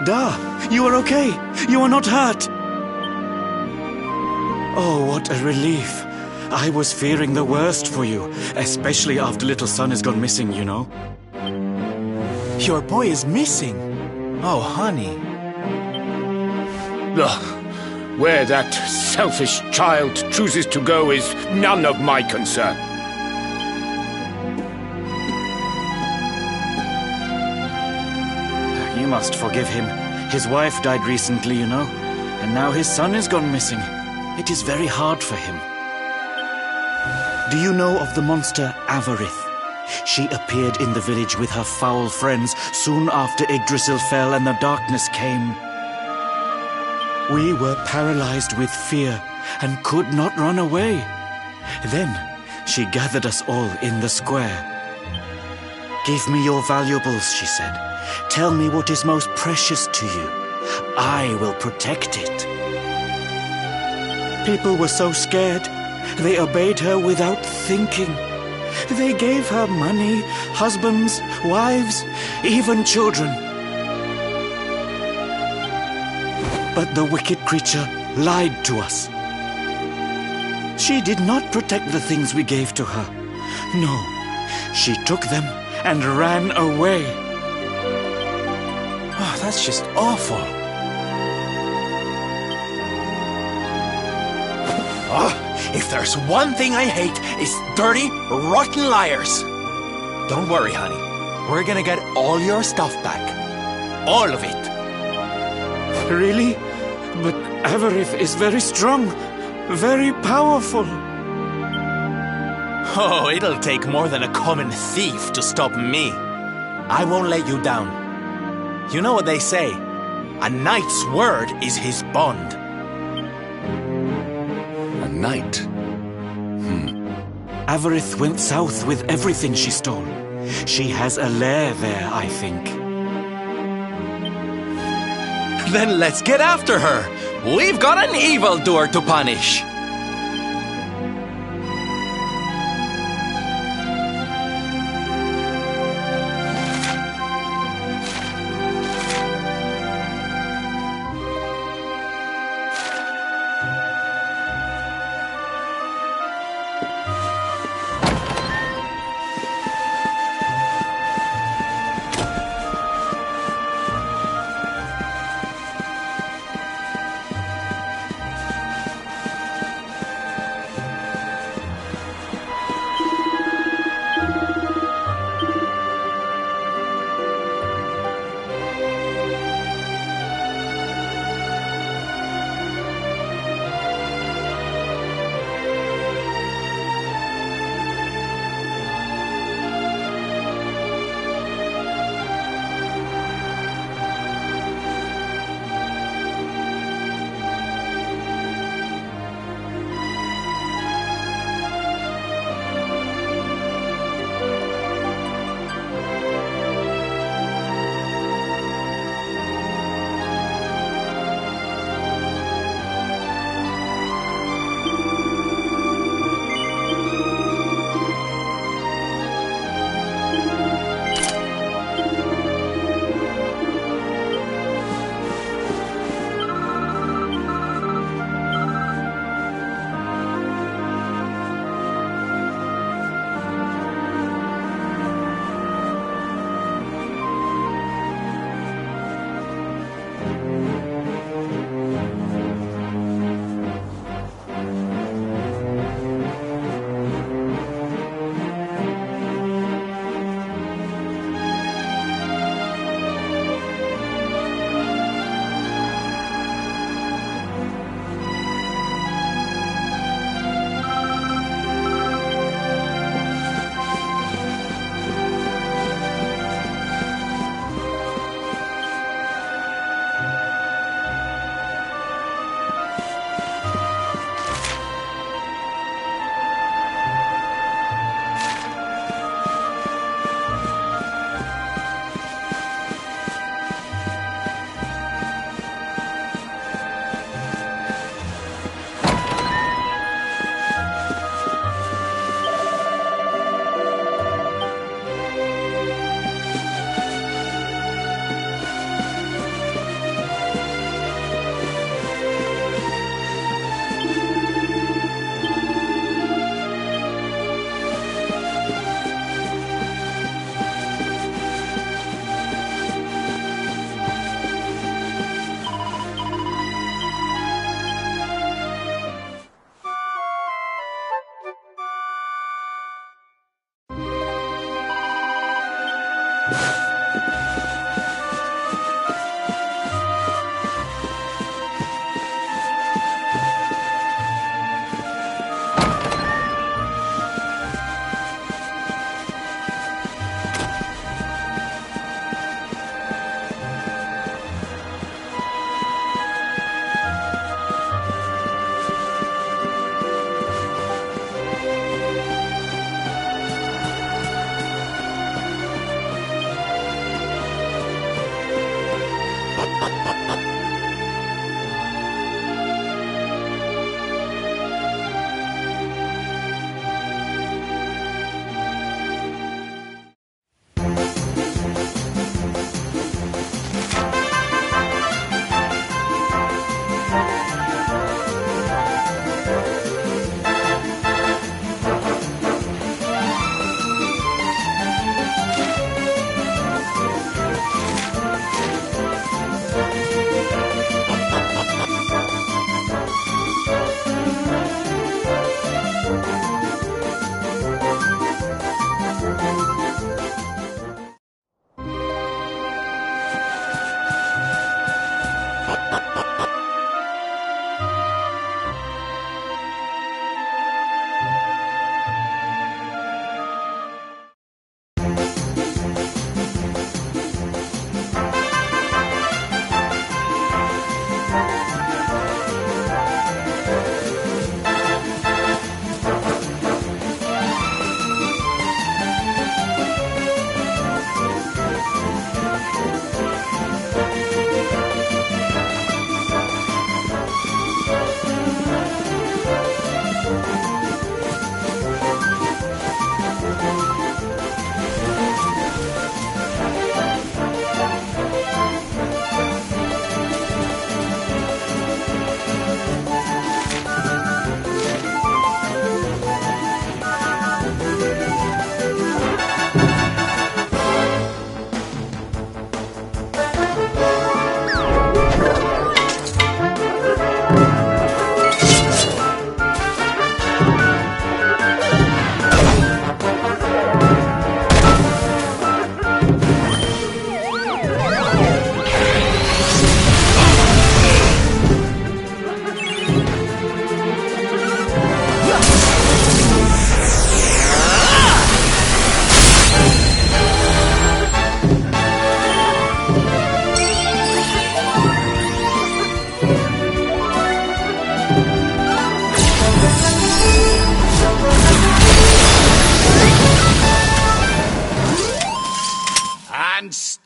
Hadar, you are okay. You are not hurt. Oh, what a relief. I was fearing the worst for you, especially after little son has gone missing, you know. Your boy is missing. Oh, honey. Ugh. Where that selfish child chooses to go is none of my concern. You must forgive him. His wife died recently, you know, and now his son has gone missing. It is very hard for him. Do you know of the monster Avarith? She appeared in the village with her foul friends soon after Yggdrasil fell and the darkness came. We were paralyzed with fear and could not run away. Then she gathered us all in the square. "Give me your valuables," she said. "Tell me what is most precious to you. I will protect it." People were so scared. They obeyed her without thinking. They gave her money, husbands, wives, even children. But the wicked creature lied to us. She did not protect the things we gave to her. No, she took them and ran away. Oh, that's just awful. Oh, if there's one thing I hate, it's dirty, rotten liars. Don't worry, honey. We're gonna get all your stuff back. All of it. Really? But Avarith is very strong, very powerful. Oh, it'll take more than a common thief to stop me. I won't let you down. You know what they say? A knight's word is his bond. A knight? Avarith went south with everything she stole. She has a lair there, I think. Then let's get after her. We've got an evildoer to punish.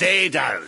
Stay down.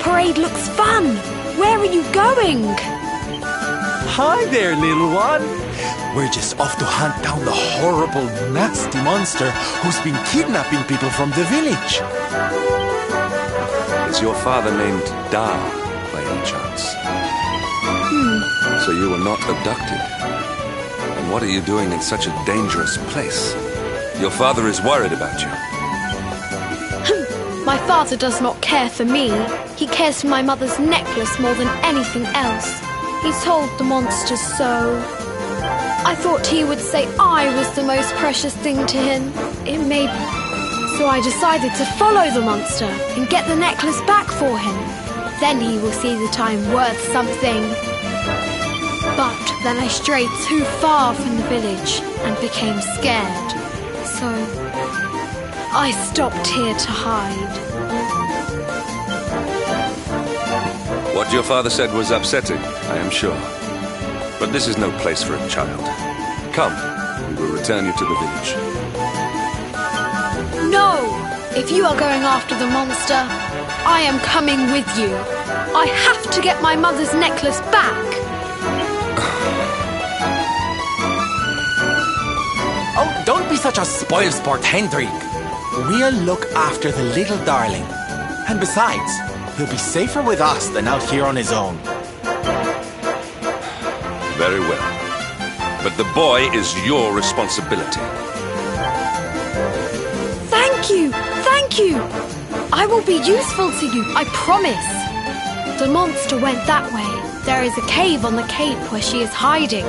parade looks fun. Where are you going? Hi there, little one. We're just off to hunt down the horrible, nasty monster who's been kidnapping people from the village. Is your father named Da, by any chance? So you were not abducted. And what are you doing in such a dangerous place? Your father is worried about you. My father does not care for me. He cares for my mother's necklace more than anything else. He told the monsters so. I thought he would say I was the most precious thing to him. It may be. So I decided to follow the monster and get the necklace back for him. Then he will see that I am worth something. But then I strayed too far from the village and became scared. So I stopped here to hide. What your father said was upsetting, I am sure. But this is no place for a child. Come, we will return you to the village. No! If you are going after the monster, I am coming with you. I have to get my mother's necklace back. Oh, don't be such a spoilsport, Hendrik. We'll look after the little darling. And besides, he'll be safer with us than out here on his own. Very well. But the boy is your responsibility. Thank you! Thank you! I will be useful to you, I promise. The monster went that way. There is a cave on the cape where she is hiding.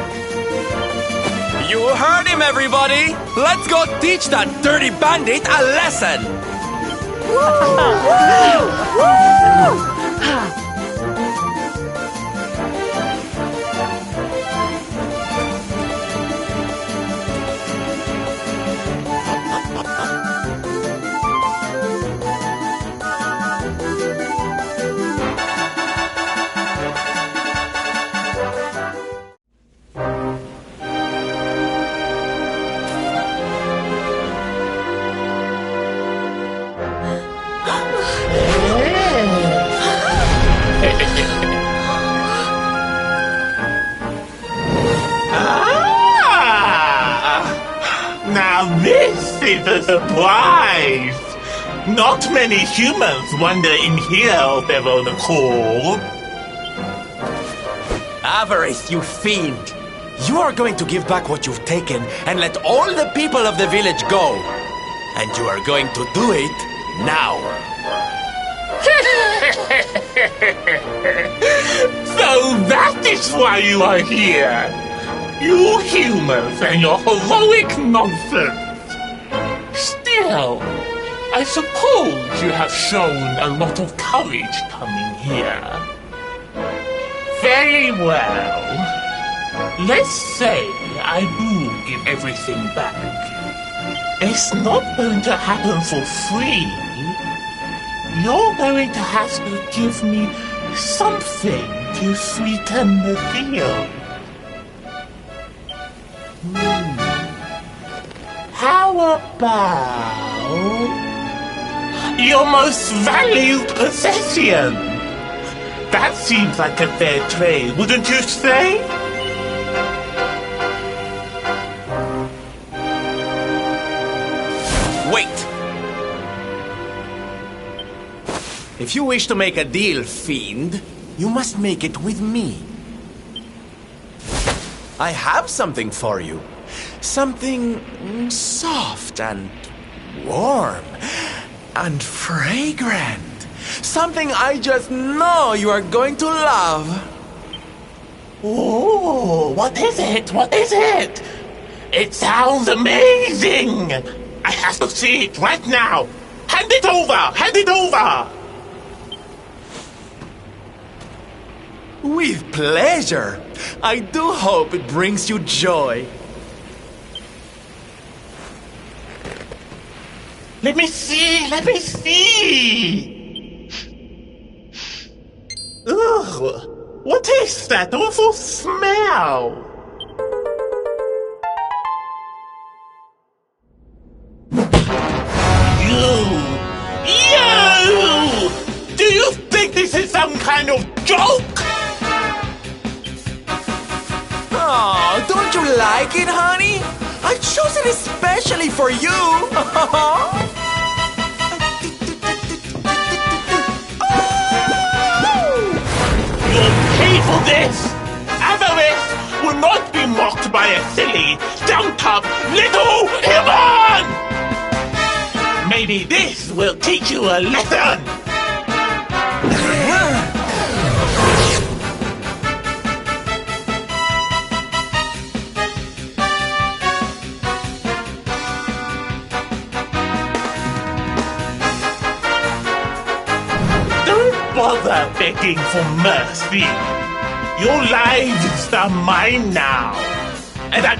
You heard him, everybody! Let's go teach that dirty bandit a lesson! Now this is a surprise! Not many humans wander in here of their own accord. Avarith, you fiend! You are going to give back what you've taken and let all the people of the village go. And you are going to do it now. So that is why you are here! You humans and your heroic nonsense! Still, I suppose you have shown a lot of courage coming here. Very well. Let's say I do give everything back. It's not going to happen for free. You're going to have to give me something to sweeten the deal. about your most valued possession? That seems like a fair trade, wouldn't you say? Wait! If you wish to make a deal, fiend, you must make it with me. I have something for you. Something soft and warm and fragrant. Something I just know you are going to love. Oh, what is it? What is it? It sounds amazing! I have to see it right now! Hand it over! Hand it over! With pleasure. I do hope it brings you joy. Let me see! Let me see! Ugh! What is that awful smell? You! Do you think this is some kind of joke? Oh, don't you like it, honey? I chose it especially for you. You'll pay for this! Avarice will not be mocked by a silly, dumb-up little human! Maybe this will teach you a lesson! Don't bother begging for mercy. Your lives are mine now. And I...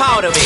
Out of it!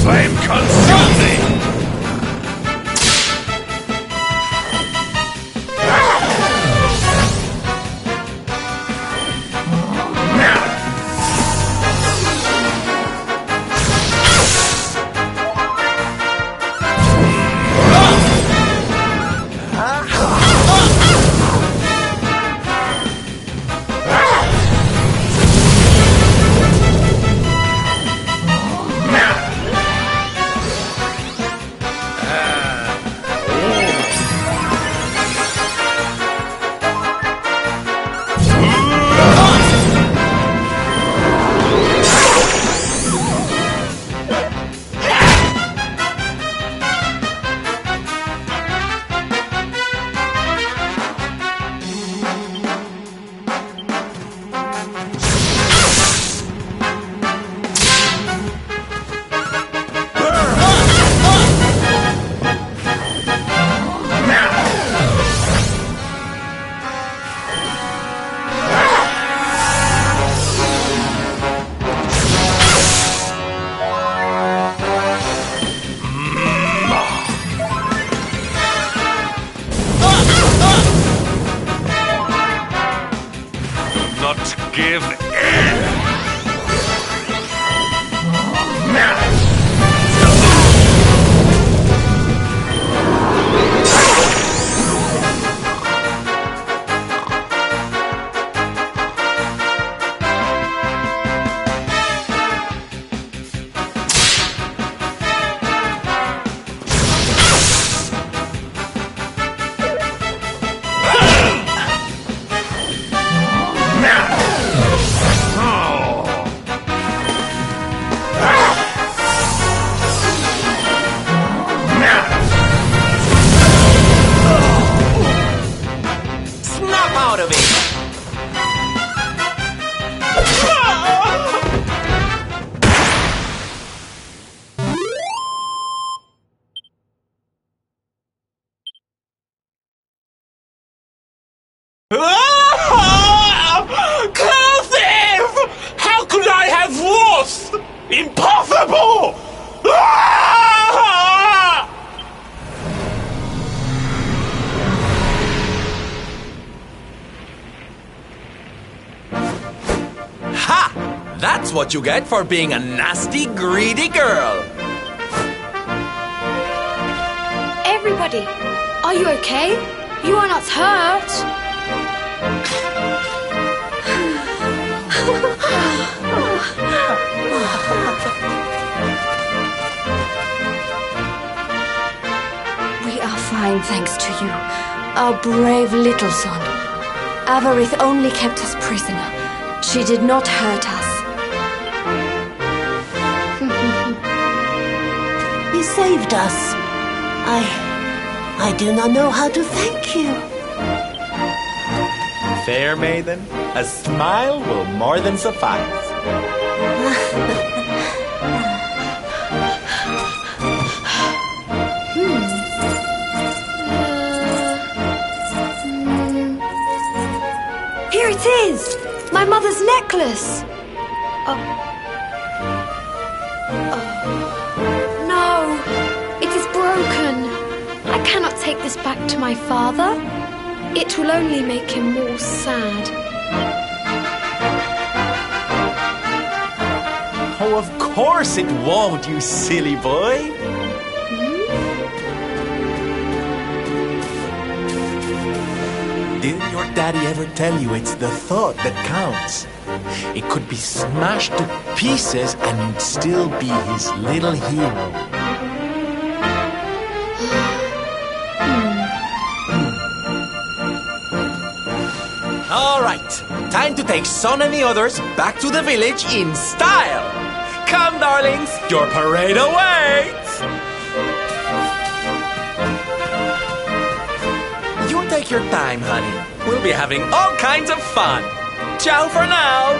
flame consume thee! Give in! Cursive! How could I have lost? Impossible! Ha! That's what you get for being a nasty, greedy girl. Everybody, are you okay? You are not hurt. We are fine, thanks to you, our brave little son. Avarith only kept us prisoner. She did not hurt us. You saved us. I do not know how to thank you. Fair maiden, a smile will more than suffice. Here it is! My mother's necklace! No! It is broken! I cannot take this back to my father. It will only make him more sad. Oh, of course it won't, you silly boy. Didn't your daddy ever tell you it's the thought that counts? It could be smashed to pieces and you'd still be his little hero. All right, time to take Son and the others back to the village in style. Come, darlings, your parade awaits. You take your time, honey. We'll be having all kinds of fun. Ciao for now.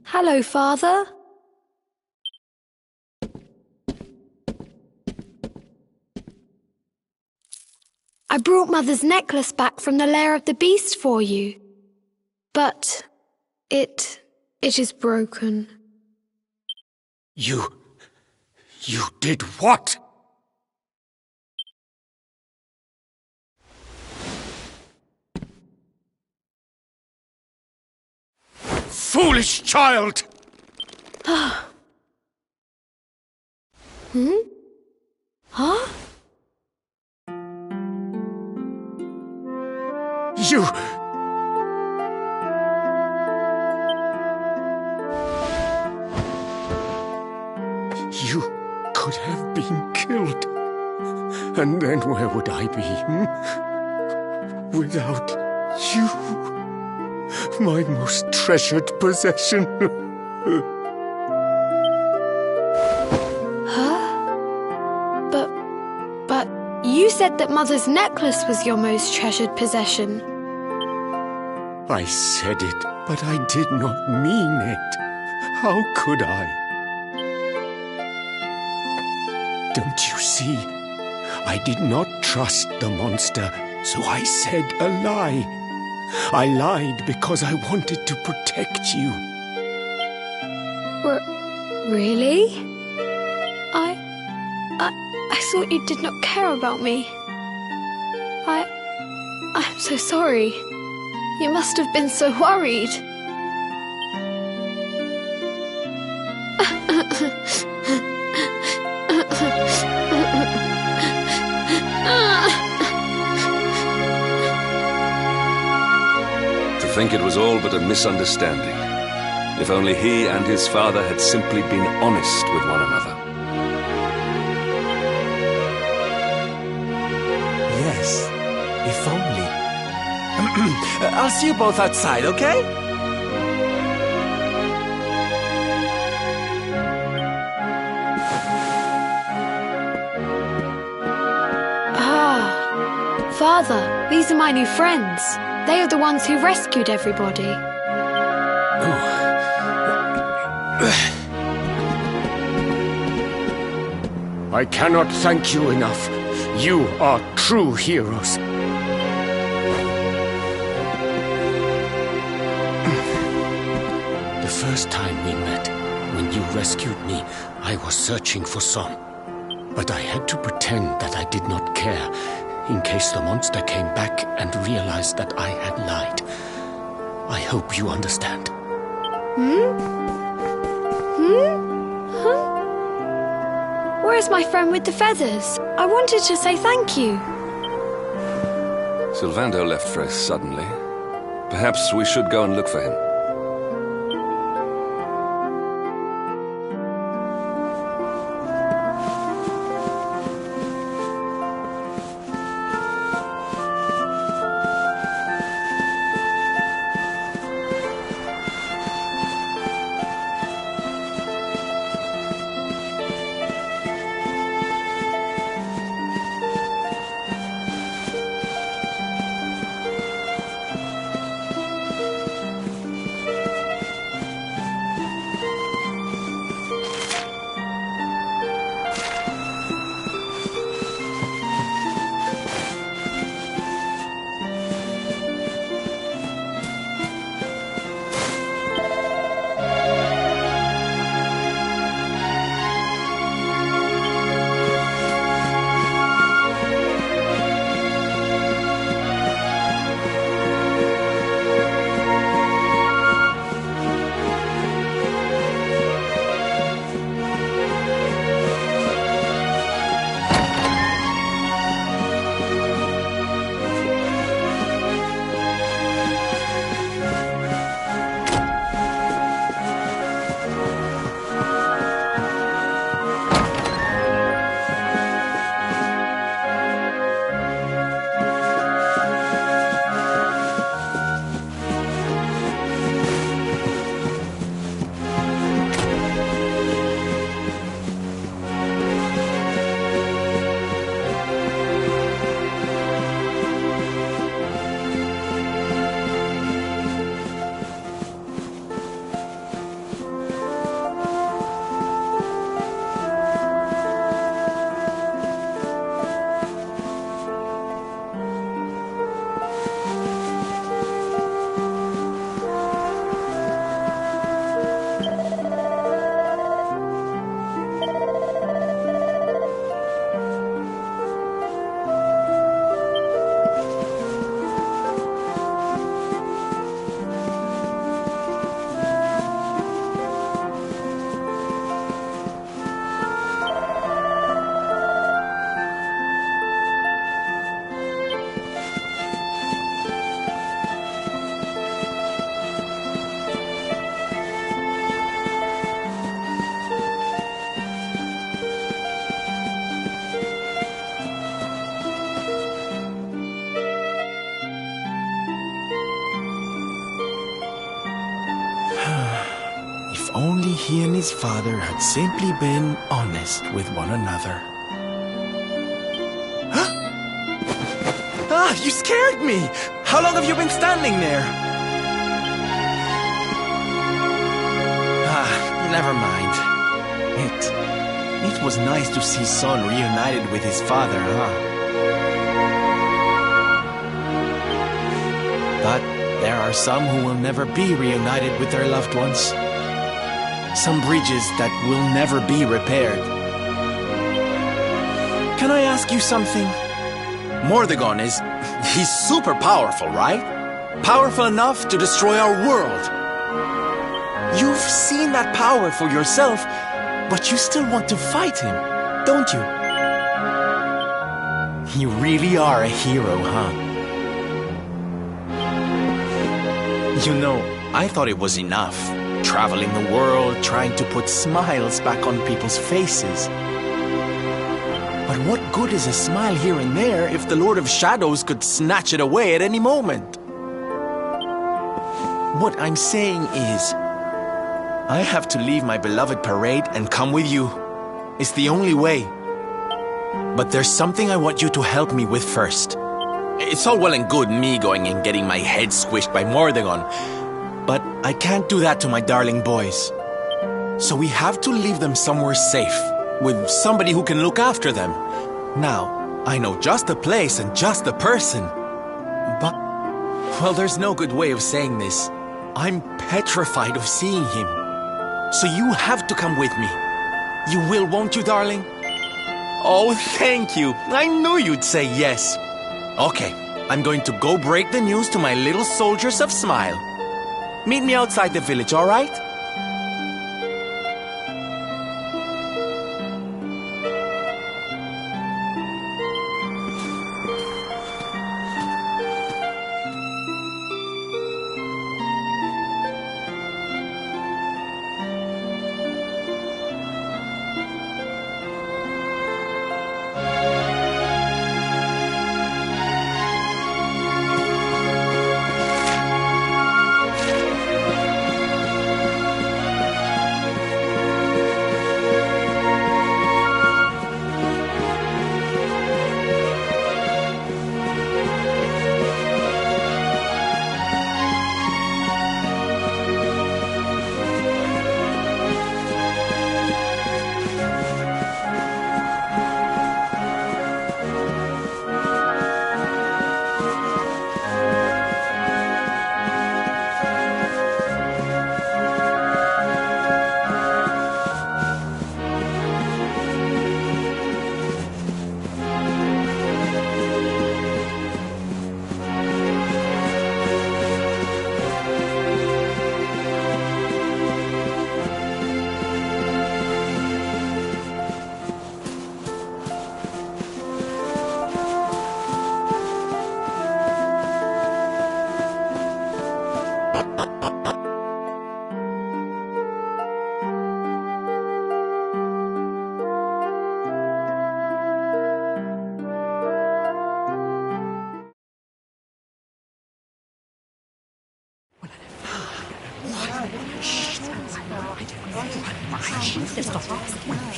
Hello, Father. I brought Mother's necklace back from the lair of the beast for you. But it is broken. You did what? Foolish child! Hmm? Huh? You could have been killed. And then where would I be, without you, my most treasured possession? Huh? But you said that Mother's necklace was your most treasured possession. I said it, but I did not mean it. How could I? Don't you see? I did not trust the monster, so I said a lie. I lied because I wanted to protect you. Really? I thought you did not care about me. I'm so sorry. You must have been so worried. To think it was all but a misunderstanding. If only he and his father had simply been honest with one another. Yes, if only. I'll see you both outside, okay? Father, these are my new friends. They are the ones who rescued everybody. I cannot thank you enough. You are true heroes. The first time we met, when you rescued me, I was searching for Son. But I had to pretend that I did not care, in case the monster came back and realized that I had lied. I hope you understand. Where is my friend with the feathers? I wanted to say thank you. Sylvando left Frith suddenly. Perhaps we should go and look for him. If only he and his father had simply been honest with one another. Ah, you scared me! How long have you been standing there? Never mind. It was nice to see Son reunited with his father, huh? But there are some who will never be reunited with their loved ones. Some bridges that will never be repaired. Can I ask you something? Mordegon he's super powerful, right? Powerful enough to destroy our world. You've seen that power for yourself, but you still want to fight him, don't you? You really are a hero, huh? You know, I thought it was enough, traveling the world, trying to put smiles back on people's faces. But what good is a smile here and there if the Lord of Shadows could snatch it away at any moment? What I'm saying is, I have to leave my beloved parade and come with you. It's the only way. But there's something I want you to help me with first. It's all well and good me going and getting my head squished by Mordegon, but I can't do that to my darling boys. So we have to leave them somewhere safe, with somebody who can look after them. Now, I know just the place and just the person. But, well, there's no good way of saying this. I'm petrified of seeing him. So you have to come with me. You will, won't you, darling? Oh, thank you. I knew you'd say yes. Okay, I'm going to go break the news to my little soldiers of Smile. Meet me outside the village, all right?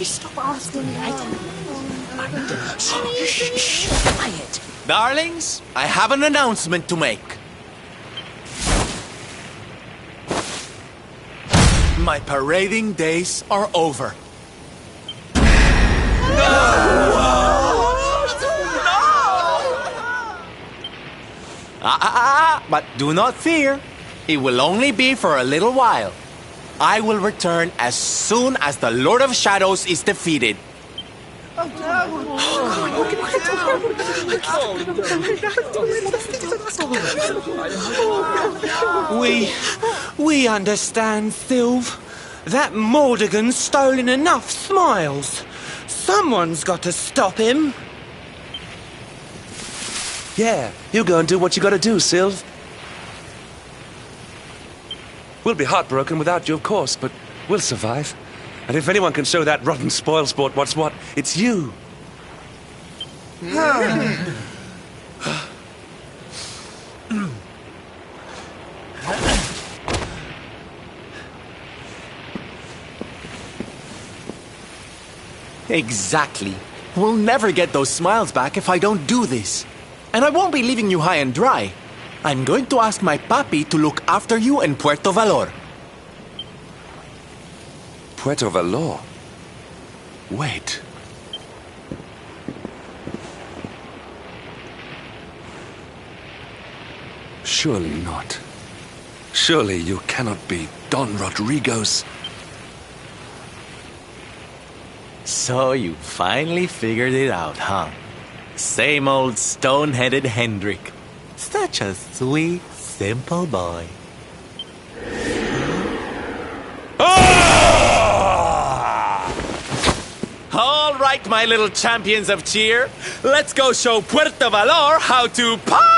Stop asking me. Quiet. Darlings, I have an announcement to make. My parading days are over. But do not fear. It will only be for a little while. I will return as soon as the Lord of Shadows is defeated. We understand, Sylve. That Mordegon's stolen enough smiles. Someone's got to stop him. Yeah, you go and do what you gotta do, Sylve. We'll be heartbroken without you, of course, but we'll survive. And if anyone can show that rotten spoilsport what's what, it's you. Exactly. We'll never get those smiles back if I don't do this. And I won't be leaving you high and dry. I'm going to ask my papi to look after you in Puerto Valor. Puerto Valor? Wait. Surely not. Surely you cannot be Don Rodrigo's... So you finally figured it out, huh? Same old stone-headed Hendrik. Such a sweet, simple boy. All right, my little champions of cheer. Let's go show Puerto Valor how to party!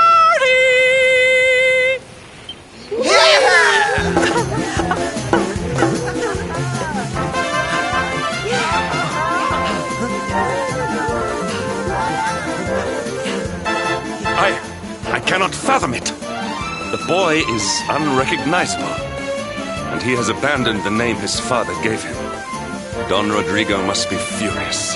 I cannot fathom it. The boy is unrecognizable, and he has abandoned the name his father gave him. Don Rodrigo must be furious.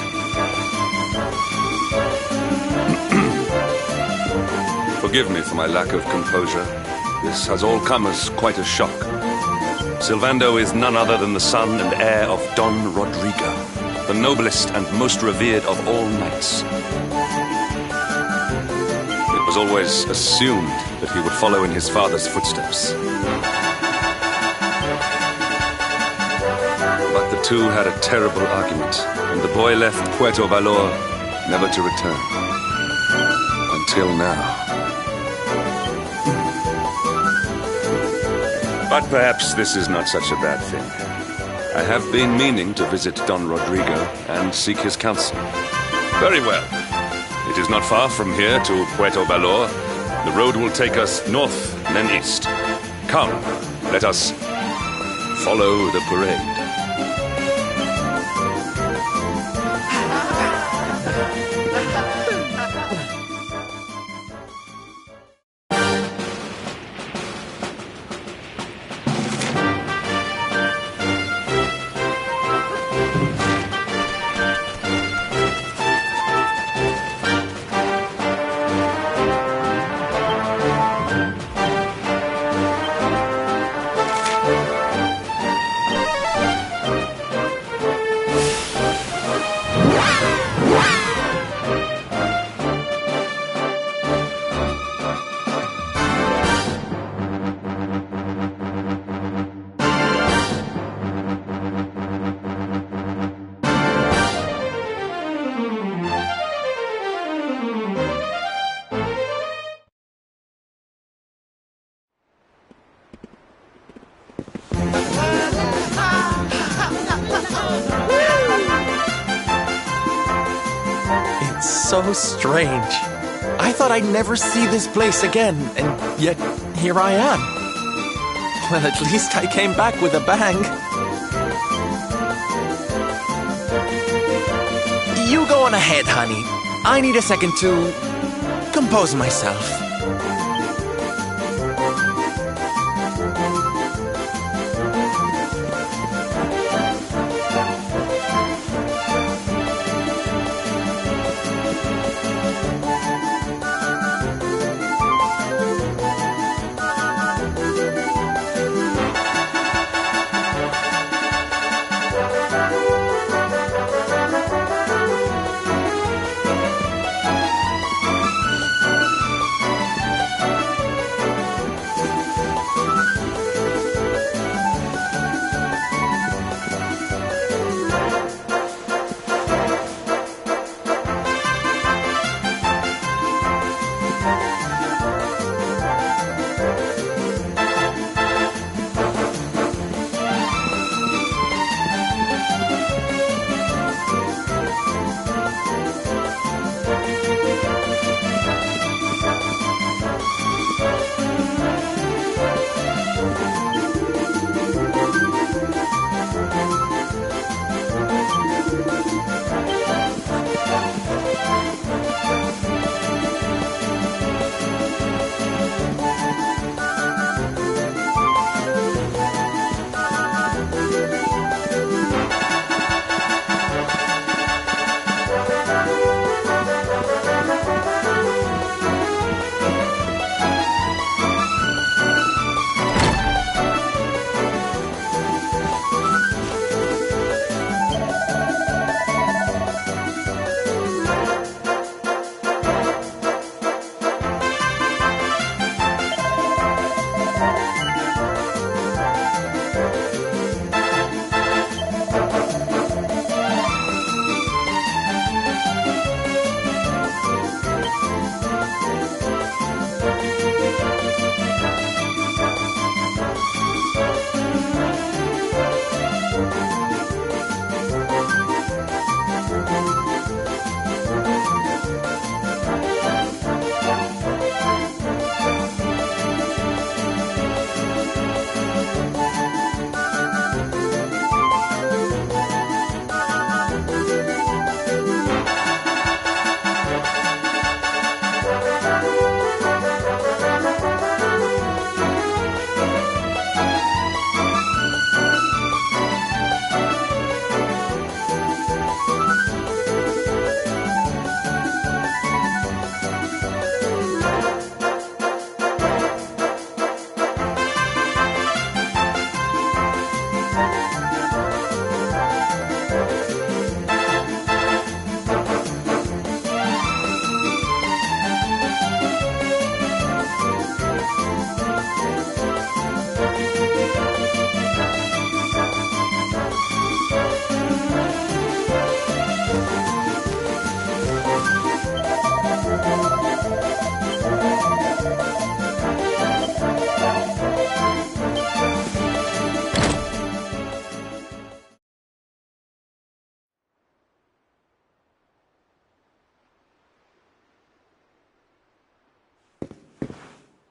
Forgive me for my lack of composure. This has all come as quite a shock. Sylvando is none other than the son and heir of Don Rodrigo, the noblest and most revered of all knights. It was always assumed that he would follow in his father's footsteps. But the two had a terrible argument, and the boy left Puerto Valor never to return. Until now. But perhaps this is not such a bad thing. I have been meaning to visit Don Rodrigo and seek his counsel. Very well. It is not far from here to Puerto Valor. The road will take us north and then east. Come, let us follow the parade. So strange. I thought I'd never see this place again, and yet here I am. Well, at least I came back with a bang. You go on ahead, honey. I need a second to compose myself.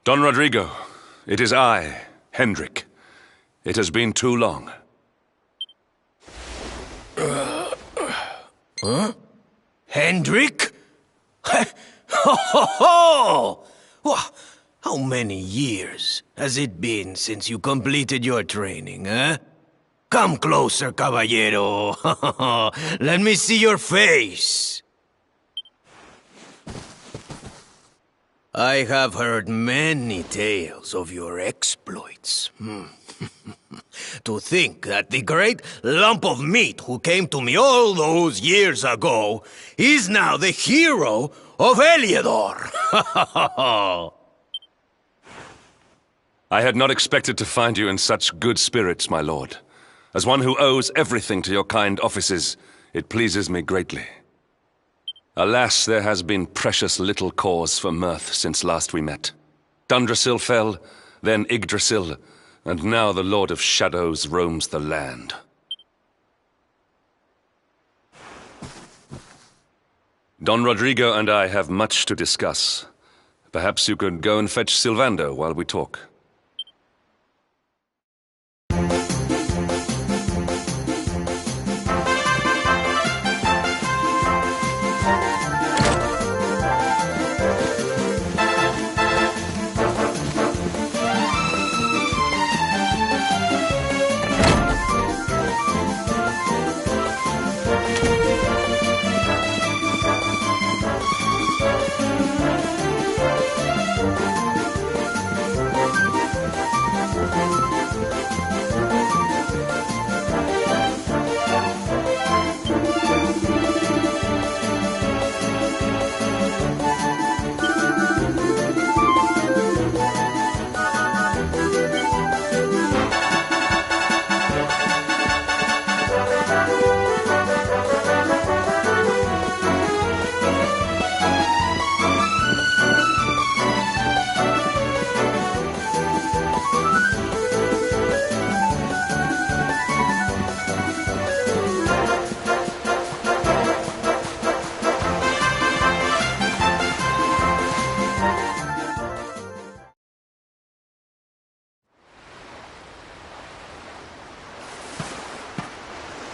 Don Rodrigo, it is I, Hendrik. It has been too long. Huh? Hendrik? Ho ho ho! How many years has it been since you completed your training, eh? Come closer, caballero. Let me see your face. I have heard many tales of your exploits. To think that the great lump of meat who came to me all those years ago is now the hero of Heliodor. I had not expected to find you in such good spirits, my lord. As one who owes everything to your kind offices, it pleases me greatly. Alas, there has been precious little cause for mirth since last we met. Dundrasil fell, then Yggdrasil, and now the Lord of Shadows roams the land. Don Rodrigo and I have much to discuss. Perhaps you could go and fetch Sylvando while we talk.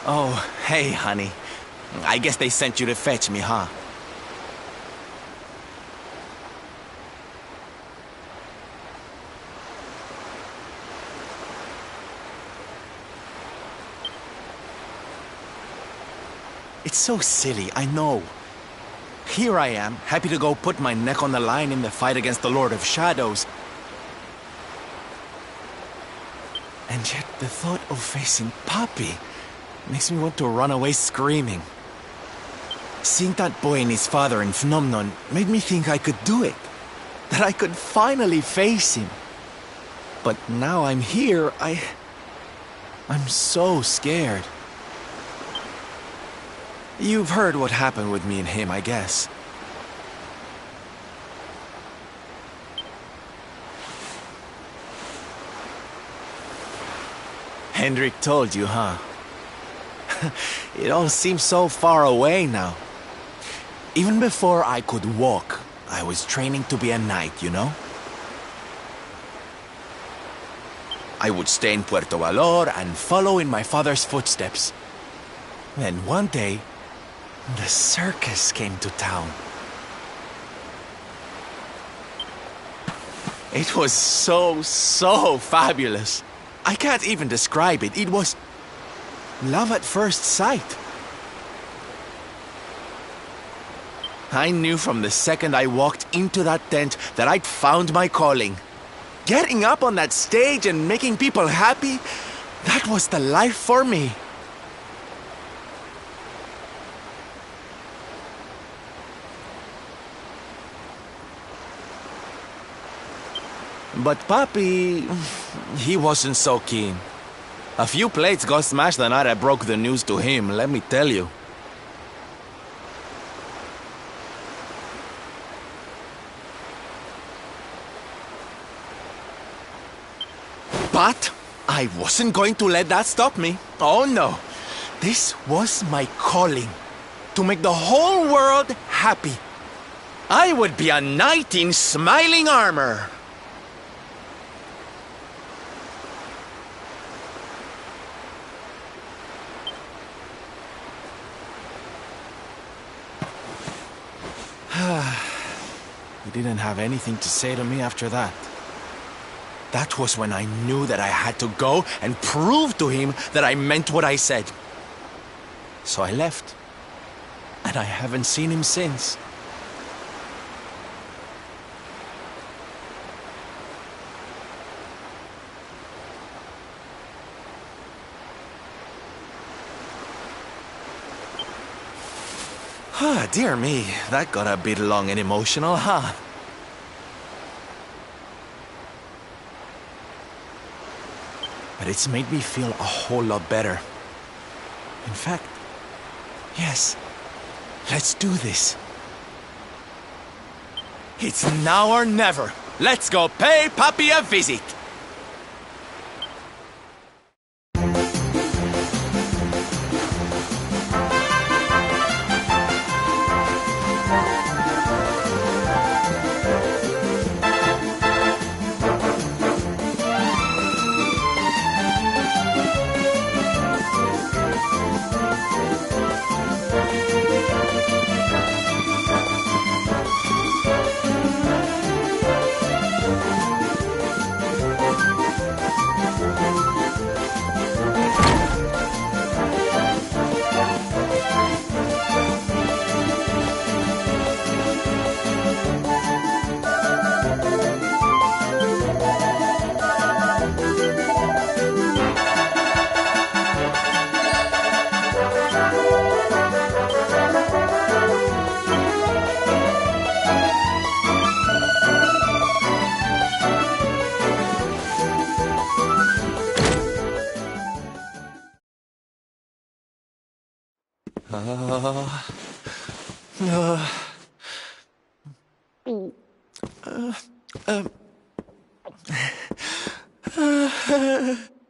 Oh, hey, honey. I guess they sent you to fetch me, huh? It's so silly, I know. Here I am, happy to go put my neck on the line in the fight against the Lord of Shadows. And yet the thought of facing Papi makes me want to run away screaming. Seeing that boy and his father in Phnomnon made me think I could do it. That I could finally face him. But now I'm here, I'm so scared. You've heard what happened with me and him, I guess. Hendrik told you, huh? It all seems so far away now. Even before I could walk, I was training to be a knight, you know? I would stay in Puerto Valor and follow in my father's footsteps. Then one day, the circus came to town. It was so fabulous. I can't even describe it. It was love at first sight. I knew from the second I walked into that tent that I'd found my calling. Getting up on that stage and making people happy, that was the life for me. But Papi, he wasn't so keen. A few plates got smashed the night I broke the news to him, let me tell you. But I wasn't going to let that stop me. Oh no. This was my calling. To make the whole world happy. I would be a knight in smiling armor. He didn't have anything to say to me after that. That was when I knew that I had to go and prove to him that I meant what I said. So I left. And I haven't seen him since. Dear me, that got a bit long and emotional, huh? But it's made me feel a whole lot better. In fact, yes, let's do this. It's now or never. Let's go pay Papi a visit.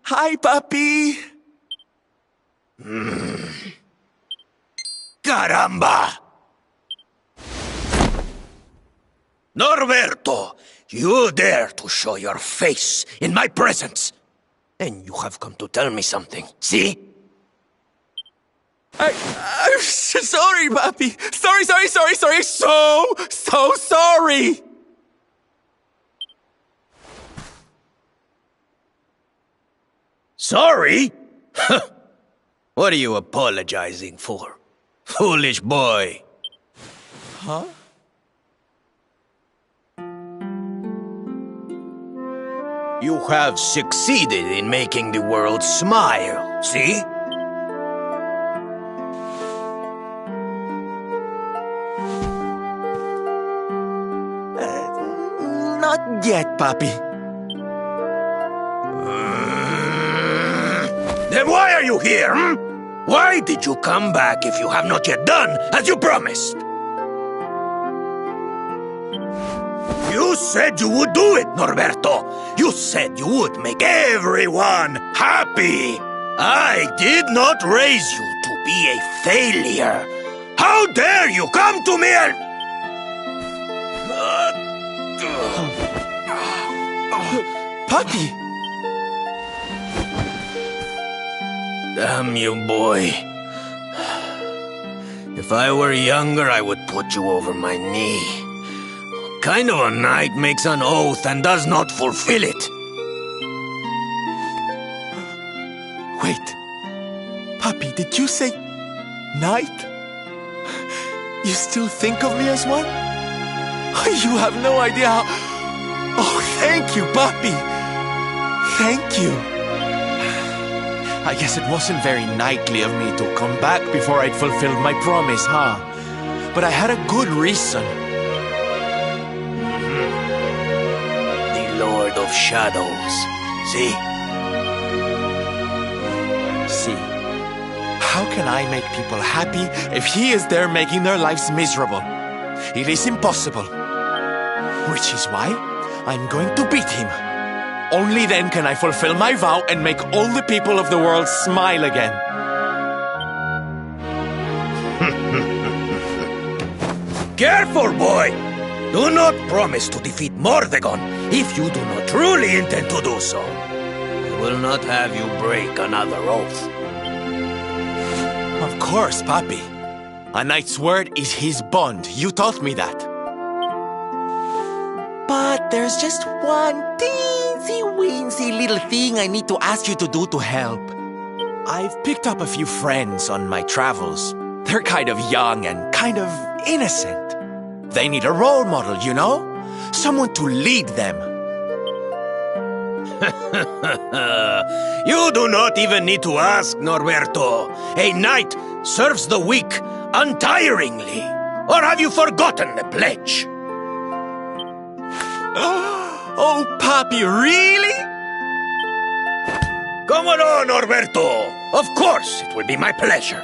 Hi, Papi. Caramba! Norberto, you dare to show your face in my presence. And you have come to tell me something, see? I'm sorry, Papi. Sorry. So sorry. Sorry? What are you apologizing for? Foolish boy. Huh? You have succeeded in making the world smile, see? Not yet, Papi. Then why are you here, hmm? Why did you come back if you have not yet done as you promised? You said you would do it, Norberto. You said you would make everyone happy. I did not raise you to be a failure. How dare you come to me and... Papi! Damn you, boy. If I were younger, I would put you over my knee. What kind of a knight makes an oath and does not fulfill it? Wait. Papi, did you say... knight? You still think of me as one? You have no idea how... Oh, thank you, Papi. Thank you. I guess it wasn't very knightly of me to come back before I'd fulfilled my promise, huh? But I had a good reason. The Lord of Shadows. See? See? How can I make people happy if he is there making their lives miserable? It is impossible. Which is why I'm going to beat him. Only then can I fulfill my vow and make all the people of the world smile again. Careful, boy! Do not promise to defeat Mordegon if you do not truly intend to do so. I will not have you break another oath. Of course, Papi. A knight's word is his bond. You taught me that. But there's just one teensy-weensy little thing I need to ask you to do to help. I've picked up a few friends on my travels. They're kind of young and kind of innocent. They need a role model, you know? Someone to lead them. You do not even need to ask, Norberto. A knight serves the weak untiringly. Or have you forgotten the pledge? Oh, Papi, really? Come on, Norberto. Of course, it will be my pleasure.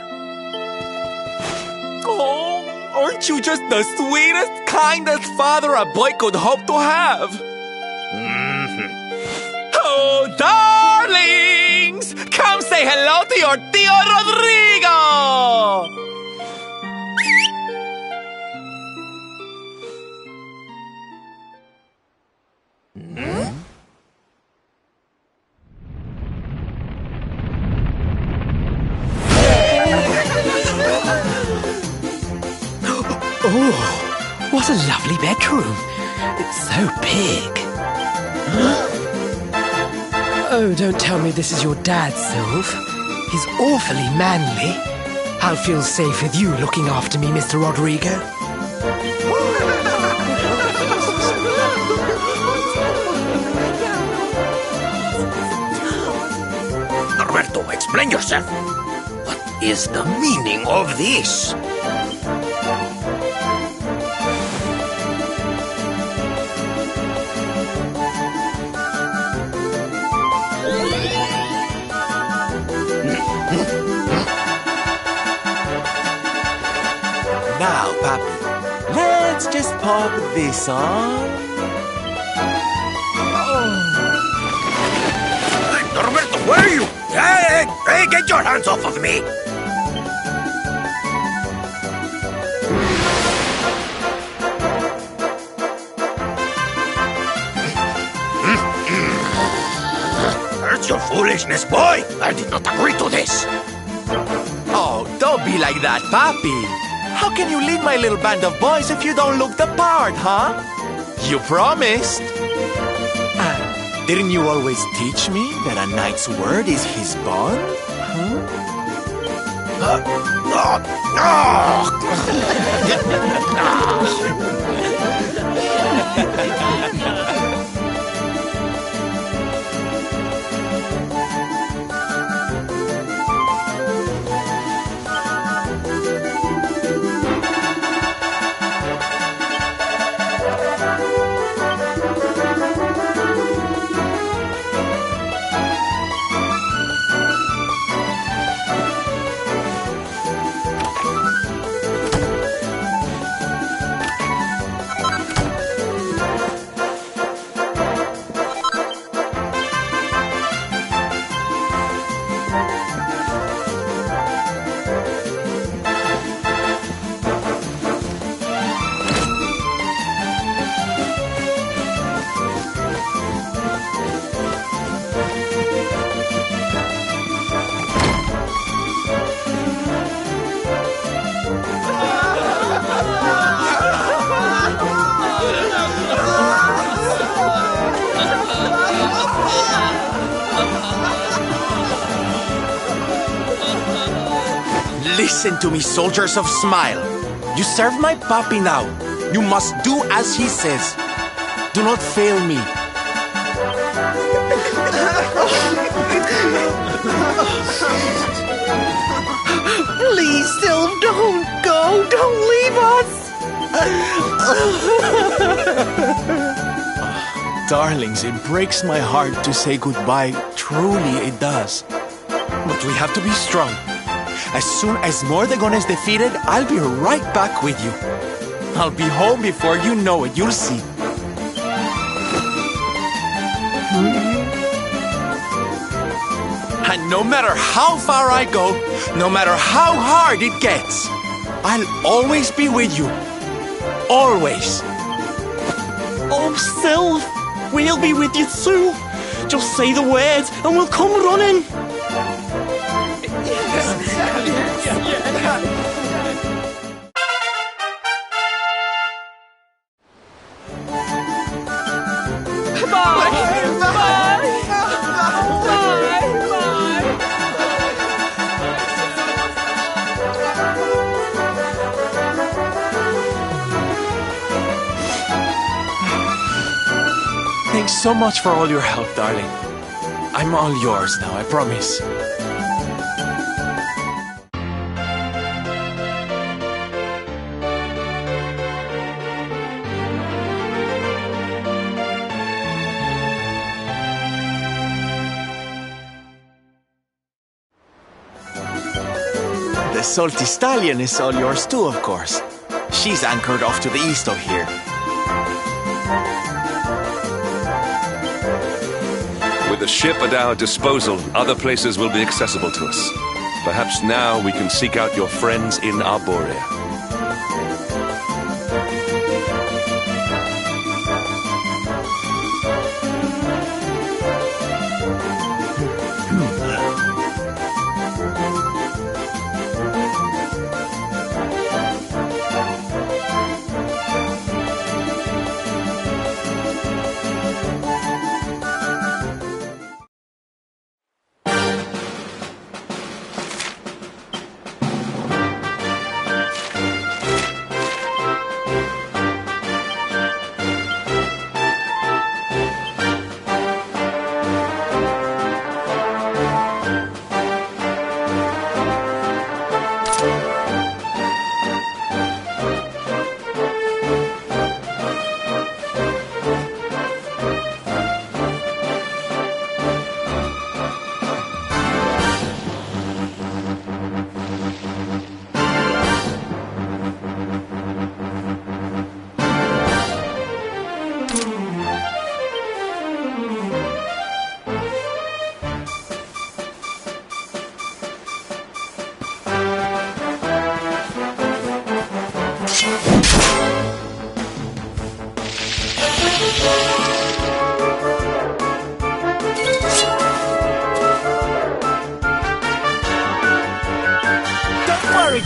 Oh, aren't you just the sweetest, kindest father a boy could hope to have? Oh, darlings! Come say hello to your Tío Rodrigo! Oh, what a lovely bedroom. It's so big. Oh, don't tell me this is your dad, Sylve. He's awfully manly. I'll feel safe with you looking after me, Mr. Rodrigo. Norberto, explain yourself. What is the meaning of this? Now, Papi, let's just pop this on. Hey, Norberto, where are you? Hey, get your hands off of me! That's your foolishness, boy! I did not agree to this! Oh, don't be like that, Papi. How can you lead my little band of boys if you don't look the part, huh? You promised. Didn't you always teach me that a knight's word is his bond? Listen to me, soldiers of Smile. You serve my papi now. You must do as he says. Do not fail me. Please, Sylve, don't go. Don't leave us. Darlings, it breaks my heart to say goodbye. Truly, it does. But we have to be strong. As soon as Mordegon is defeated, I'll be right back with you. I'll be home before you know it. You'll see. And no matter how far I go, no matter how hard it gets, I'll always be with you. Always. Oh, Sylve, we'll be with you too. Just say the words and we'll come running. so much for all your help, darling. I'm all yours now, I promise. The salty stallion is all yours too, of course. She's anchored off to the east of here. With a ship at our disposal, other places will be accessible to us. Perhaps now we can seek out your friends in Arborea.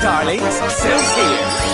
Darlings, Syl's here.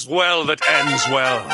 is well that ends well.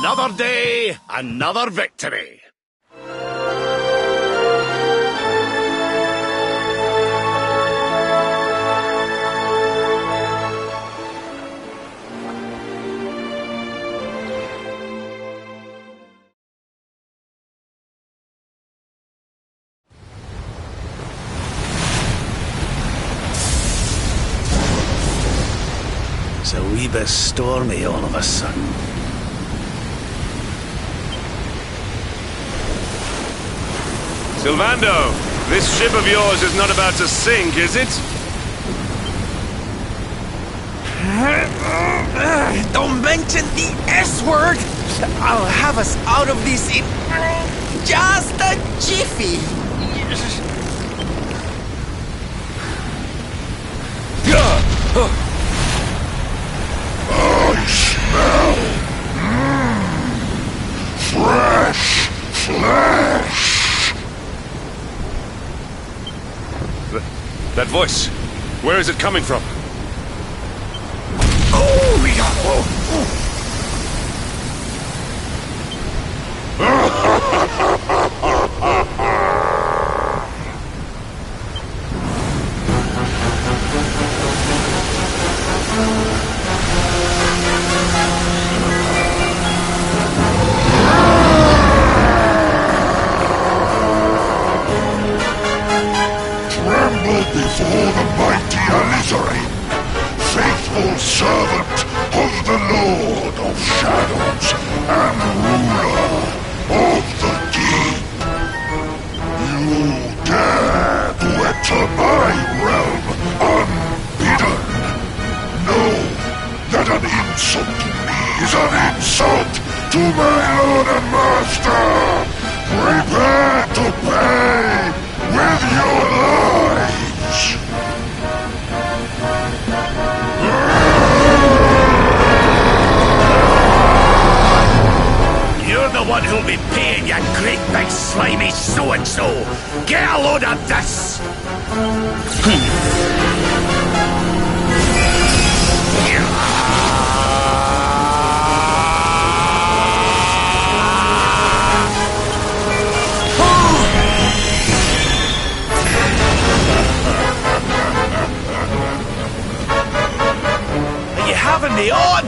Another day, another victory. It's a wee bit stormy all of a sudden. Sylvando, this ship of yours is not about to sink, is it? Don't mention the S-word! I'll have us out of this in just a jiffy! I smell fresh flesh! That voice, where is it coming from? Before the mighty Alizarin, faithful servant of the Lord of Shadows and ruler of the deep. You dare to enter my realm unbidden. Know that an insult to me is an insult to my lord and master. Prepare to pay with your lives. You're the one who'll be paying, you great big slimy so-and-so! Get a load of this! Are you having me on?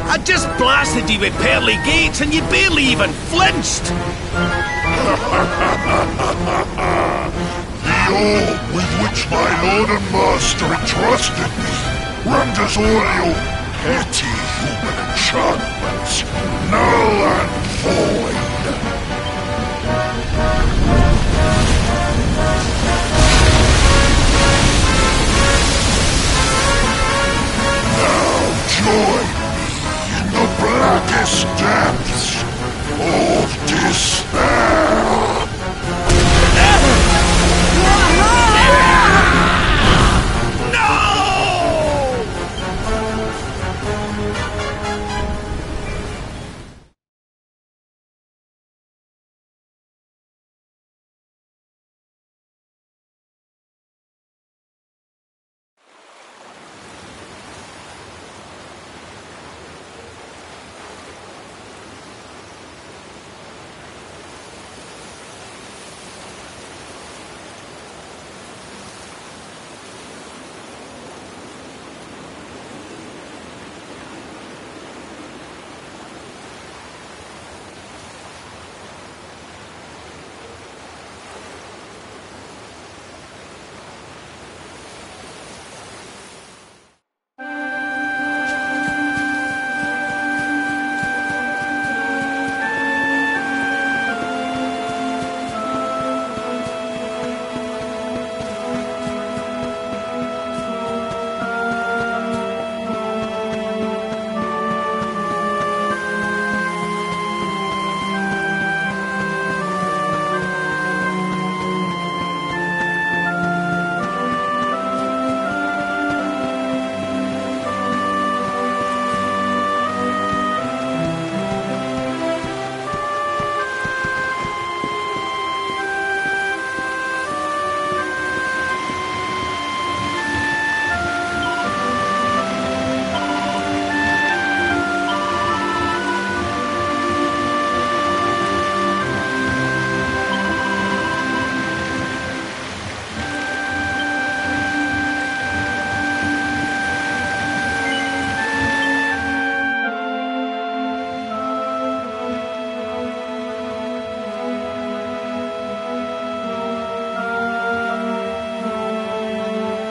I just blasted you with pearly gates and you barely even flinched! The orb with which my lord and master entrusted me renders all your petty human enchantments null and void. join me in the blackest depths of despair.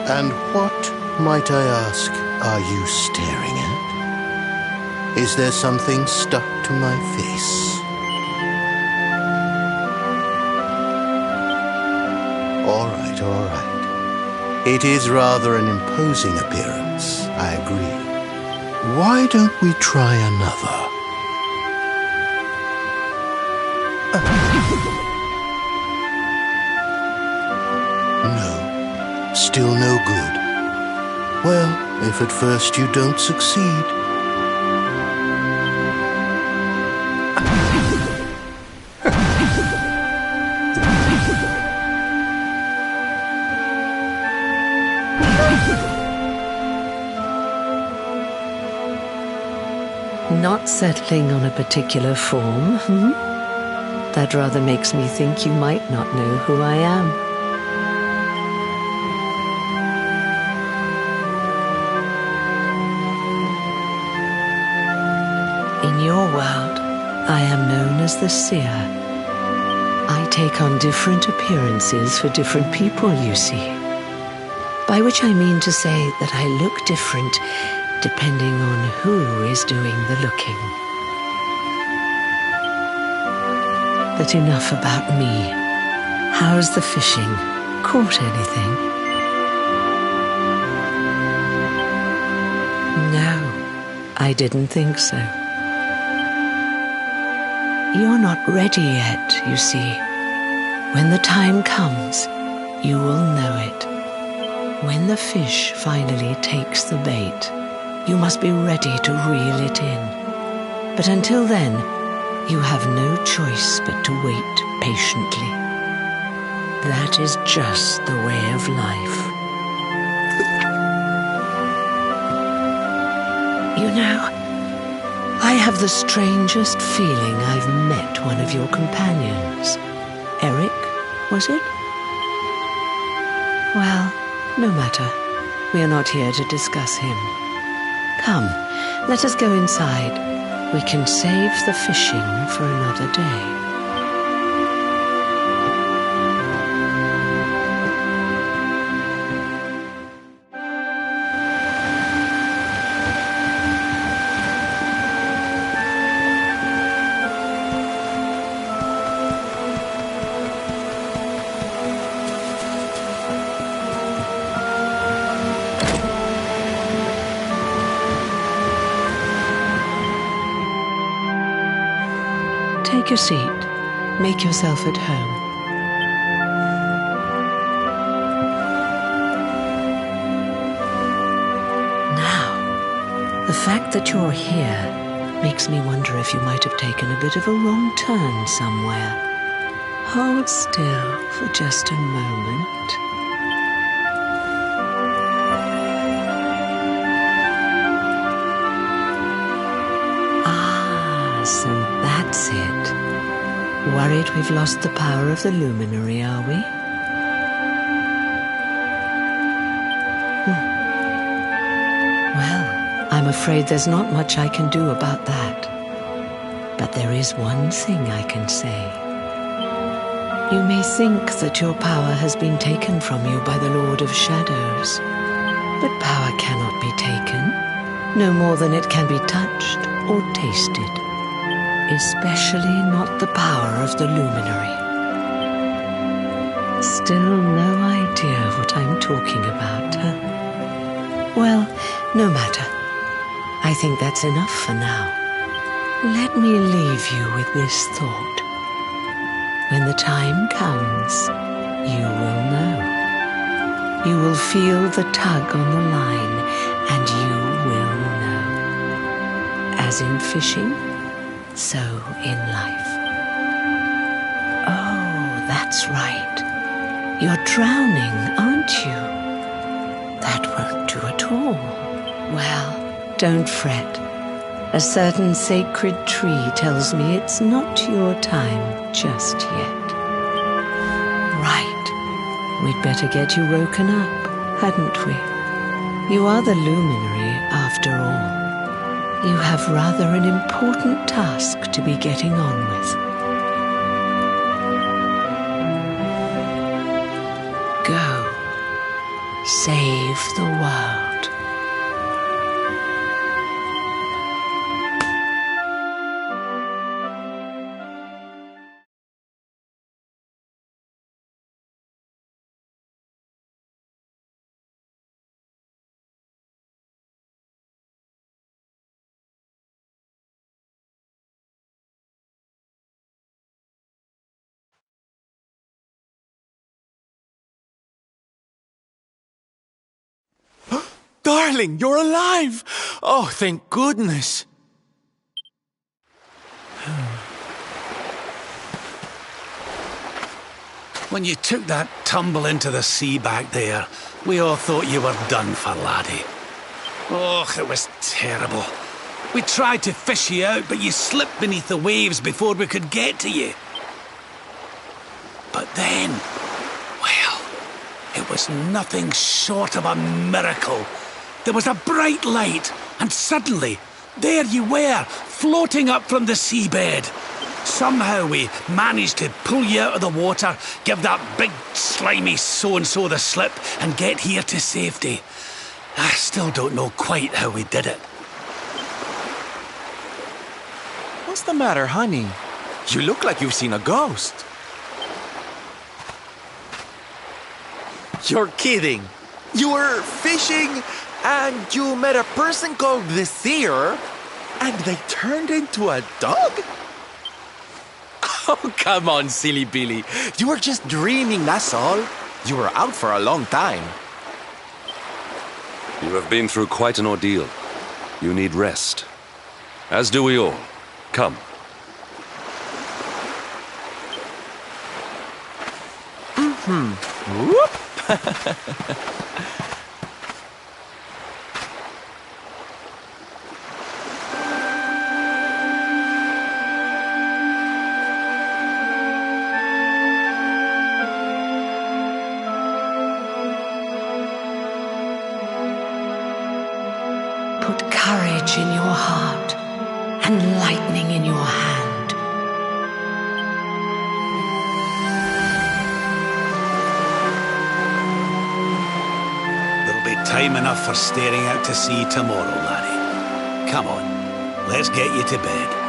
And what, might I ask, are you staring at? Is there something stuck to my face? All right, all right. It is rather an imposing appearance, I agree. Why don't we try another? No, still no good. Well, if at first you don't succeed... Not settling on a particular form, That rather makes me think you might not know who I am. In your world, I am known as the Seer. I take on different appearances for different people, you see. By which I mean to say that I look different depending on who is doing the looking. But enough about me. How's the fishing? Caught anything? No, I didn't think so. You're not ready yet, you see. When the time comes, you will know it. When the fish finally takes the bait, you must be ready to reel it in. But until then, you have no choice but to wait patiently. That is just the way of life. You know, I have the strangest feeling I've met one of your companions. Eric, was it? Well, no matter. We are not here to discuss him. Come, let us go inside. We can save the fishing for another day. Take a seat. Make yourself at home. Now, the fact that you're here makes me wonder if you might have taken a bit of a wrong turn somewhere. Hold still for just a moment. So that's it. Worried we've lost the power of the luminary, are we? Well, I'm afraid there's not much I can do about that. But there is one thing I can say. You may think that your power has been taken from you by the Lord of Shadows. But power cannot be taken, no more than it can be touched or tasted. Especially not the power of the luminary. Still no idea what I'm talking about, huh? Well, no matter. I think that's enough for now. Let me leave you with this thought. When the time comes, you will know. You will feel the tug on the line, and you will know. As in fishing, so in life. Oh, that's right. You're drowning, aren't you? That won't do at all. Well, don't fret. A certain sacred tree tells me it's not your time just yet. Right. We'd better get you woken up, hadn't we? You are the luminary, after all. You have rather an important task to be getting on with. Go. Save the world. Darling, you're alive! Oh, thank goodness. When you took that tumble into the sea back there, we all thought you were done for, laddie. Oh, it was terrible. We tried to fish you out, but you slipped beneath the waves before we could get to you. But then, well, it was nothing short of a miracle. There was a bright light, and suddenly, there you were, floating up from the seabed. Somehow we managed to pull you out of the water, give that big, slimy so-and-so the slip, and get here to safety. I still don't know quite how we did it. What's the matter, honey? You look like you've seen a ghost. You're kidding. You were fishing, and you met a person called the Seer, and they turned into a dog? Oh, come on, silly Billy. You were just dreaming, that's all. You were out for a long time. You have been through quite an ordeal. You need rest. As do we all. Come. Whoop! Put courage in your heart and lightning in your hand. There'll be time enough for staring out to sea tomorrow, laddie. Come on, let's get you to bed.